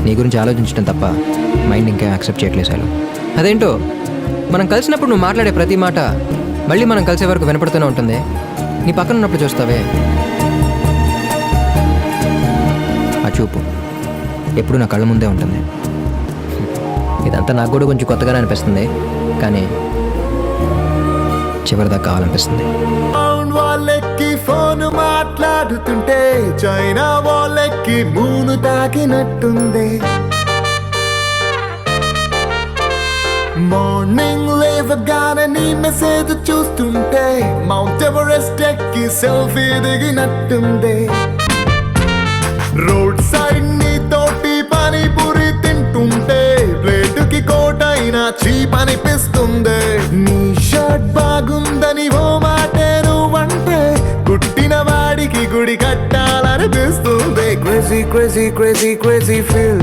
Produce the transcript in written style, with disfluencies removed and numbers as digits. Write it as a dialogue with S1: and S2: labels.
S1: నీ గురించి ఆలోచించడం తప్ప మైండ్ ఇంకా యాక్సెప్ట్ చేయట్లేదు చాలు. అదేంటో మనం కలిసినప్పుడు నువ్వు మాట్లాడే ప్రతి మాట మళ్ళీ మనం కలిసే వరకు వినపడుతూనే ఉంటుంది. నీ పక్కన ఉన్నప్పుడు చూస్తావే, ఆ చూపు ఎప్పుడు నా కళ్ళ ముందే ఉంటుంది. ఇదంతా నాకు కూడా కొంచెం కొత్తగానే అనిపిస్తుంది, కానీ చివరిదాకా కావాలనిపిస్తుంది.
S2: వాళ్ళెక్కి ఫోన్ మాట్లాడుతుంటే చైనా వాళ్ళెక్కి మూను తాకినట్టుంది. మార్నింగ్ లేవగానే నీ మెసేజ్ చూస్తుంటే మౌంట్ ఎవరెస్ట్ ఎక్కి సెల్ఫీ దిగినట్టుంది. రోడ్ సైడ్ నీ తోటి పానీపూరి తింటుంటే ప్లేటుకి కోటైనా చీప్ అనిపిస్తుంది. నీ షర్ట్ బాగుందని ఓ మాటే నువ్వంటే కుట్టిన వాడికి గుడి కట్టాలనిపిస్తుంది. Crazy crazy crazy crazy feel.